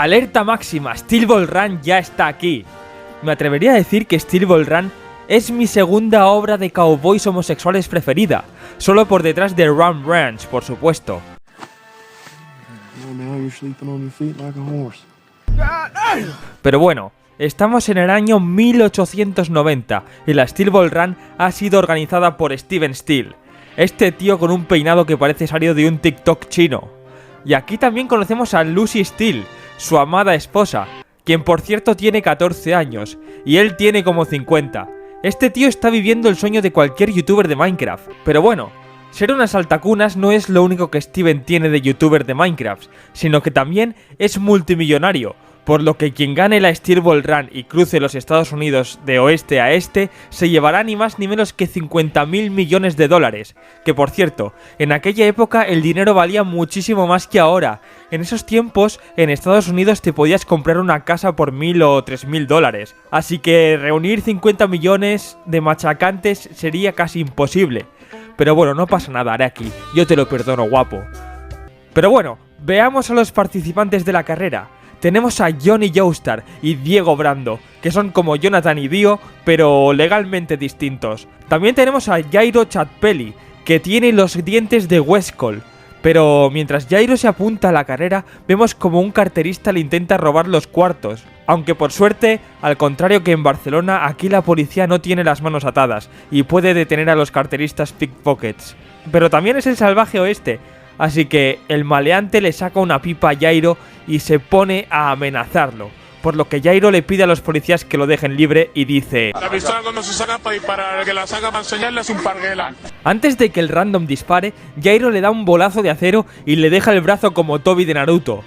Alerta máxima, Steel Ball Run ya está aquí. Me atrevería a decir que Steel Ball Run es mi segunda obra de cowboys homosexuales preferida, solo por detrás de Rum Ranch, por supuesto. Pero bueno, estamos en el año 1890 y la Steel Ball Run ha sido organizada por Steven Steel, este tío con un peinado que parece salido de un TikTok chino. Y aquí también conocemos a Lucy Steel, su amada esposa, quien por cierto tiene 14 años, y él tiene como 50. Este tío está viviendo el sueño de cualquier youtuber de Minecraft, pero bueno, ser unas altacunas no es lo único que Steven tiene de youtuber de Minecraft, sino que también es multimillonario, por lo que quien gane la Steel Ball Run y cruce los Estados Unidos de oeste a este, se llevará ni más ni menos que 50.000 millones de dólares, que por cierto, en aquella época el dinero valía muchísimo más que ahora. En esos tiempos, en Estados Unidos te podías comprar una casa por 1.000 o 3.000 dólares, así que reunir 50 millones de machacantes sería casi imposible. Pero bueno, no pasa nada, Araki, yo te lo perdono, guapo. Pero bueno, veamos a los participantes de la carrera. Tenemos a Johnny Joestar y Diego Brando, que son como Jonathan y Dio, pero legalmente distintos. También tenemos a Jairo Chatpelli, que tiene los dientes de Westcol. Pero mientras Jairo se apunta a la carrera, vemos como un carterista le intenta robar los cuartos. Aunque por suerte, al contrario que en Barcelona, aquí la policía no tiene las manos atadas y puede detener a los carteristas pickpockets. Pero también es el salvaje oeste, así que el maleante le saca una pipa a Jairo y se pone a amenazarlo, por lo que Jairo le pide a los policías que lo dejen libre y dice: la pistola cuando se saca para disparar, el que la saca para enseñarle es un parguela. Antes de que el random dispare, Jairo le da un bolazo de acero y le deja el brazo como Toby de Naruto.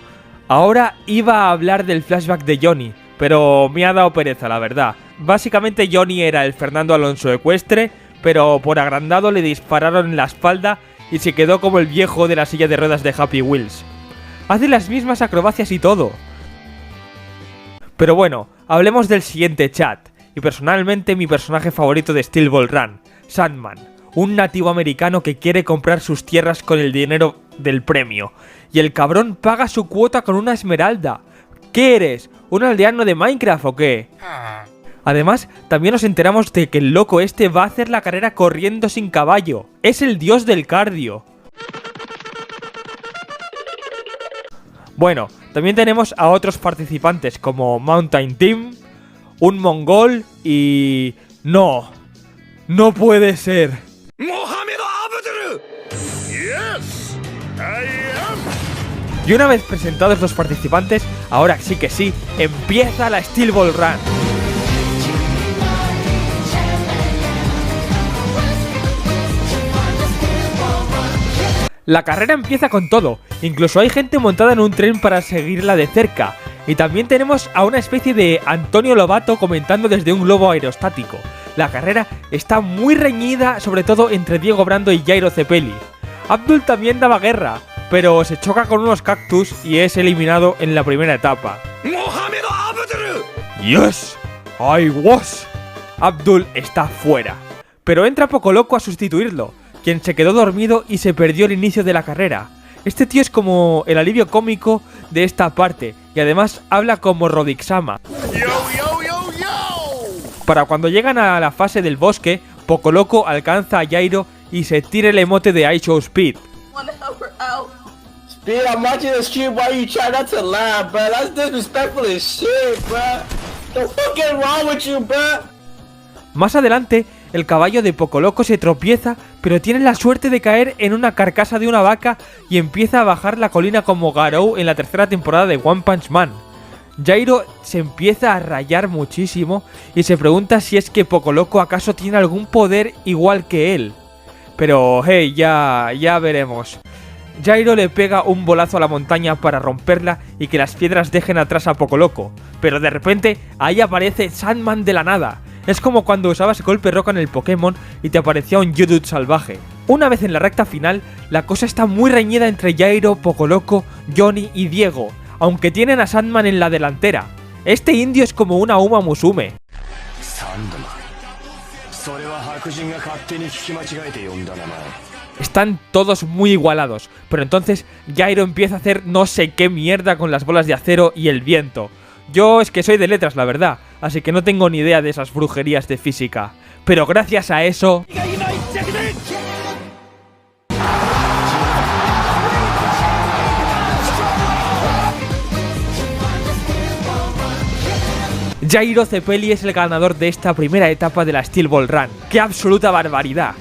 Ahora iba a hablar del flashback de Johnny, pero me ha dado pereza, la verdad. Básicamente Johnny era el Fernando Alonso ecuestre, pero por agrandado le dispararon en la espalda y se quedó como el viejo de la silla de ruedas de Happy Wheels. Hace las mismas acrobacias y todo. Pero bueno, hablemos del siguiente chat, y personalmente mi personaje favorito de Steel Ball Run, Sandman, un nativo americano que quiere comprar sus tierras con el dinero del premio, y el cabrón paga su cuota con una esmeralda. ¿Qué eres? ¿Un aldeano de Minecraft o qué? Además, también nos enteramos de que el loco este va a hacer la carrera corriendo sin caballo. Es el dios del cardio. Bueno, también tenemos a otros participantes como Mountain Team, un mongol y... ¡No! ¡No puede ser! Y una vez presentados los participantes, ahora sí que sí, empieza la Steel Ball Run. La carrera empieza con todo, incluso hay gente montada en un tren para seguirla de cerca, y también tenemos a una especie de Antonio Lobato comentando desde un globo aerostático. La carrera está muy reñida, sobre todo entre Diego Brando y Jairo Cepelli. Abdul también daba guerra, pero se choca con unos cactus y es eliminado en la primera etapa. ¡Yes! ¡I was! Abdul está fuera, pero entra Pocoloco a sustituirlo, quien se quedó dormido y se perdió el inicio de la carrera. Este tío es como el alivio cómico de esta parte, y además habla como Rodixama. Para cuando llegan a la fase del bosque, Pocoloco alcanza a Jairo y se tira el emote de I Show Speed. Speed, I'm watching the stream while you try not to laugh, bro. That's disrespectful as shit, bro. The fuck is wrong with you, bro? Más adelante, el caballo de Pocoloco se tropieza, pero tiene la suerte de caer en una carcasa de una vaca y empieza a bajar la colina como Garou en la tercera temporada de One Punch Man. Jairo se empieza a rayar muchísimo y se pregunta si es que Pocoloco acaso tiene algún poder igual que él. Pero hey, ya veremos. Jairo le pega un bolazo a la montaña para romperla y que las piedras dejen atrás a Pocoloco, pero de repente ahí aparece Sandman de la nada. Es como cuando usabas golpe roca en el Pokémon y te aparecía un Geodude salvaje. Una vez en la recta final, la cosa está muy reñida entre Jairo, Pocoloco, Johnny y Diego, aunque tienen a Sandman en la delantera. Este indio es como una Uma Musume. Están todos muy igualados, pero entonces Gyro empieza a hacer no sé qué mierda con las bolas de acero y el viento. Yo es que soy de letras, la verdad, así que no tengo ni idea de esas brujerías de física. Pero gracias a eso... Gyro Zeppeli es el ganador de esta primera etapa de la Steel Ball Run. ¡Qué absoluta barbaridad!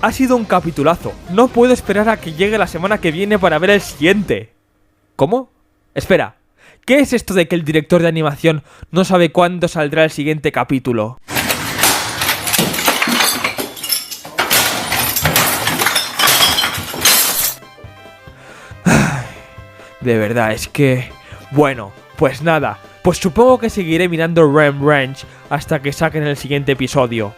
Ha sido un capitulazo. No puedo esperar a que llegue la semana que viene para ver el siguiente. ¿Cómo? Espera, ¿qué es esto de que el director de animación no sabe cuándo saldrá el siguiente capítulo? Ay, de verdad, es que... Bueno, pues nada, pues supongo que seguiré mirando Rem Ranch hasta que saquen el siguiente episodio.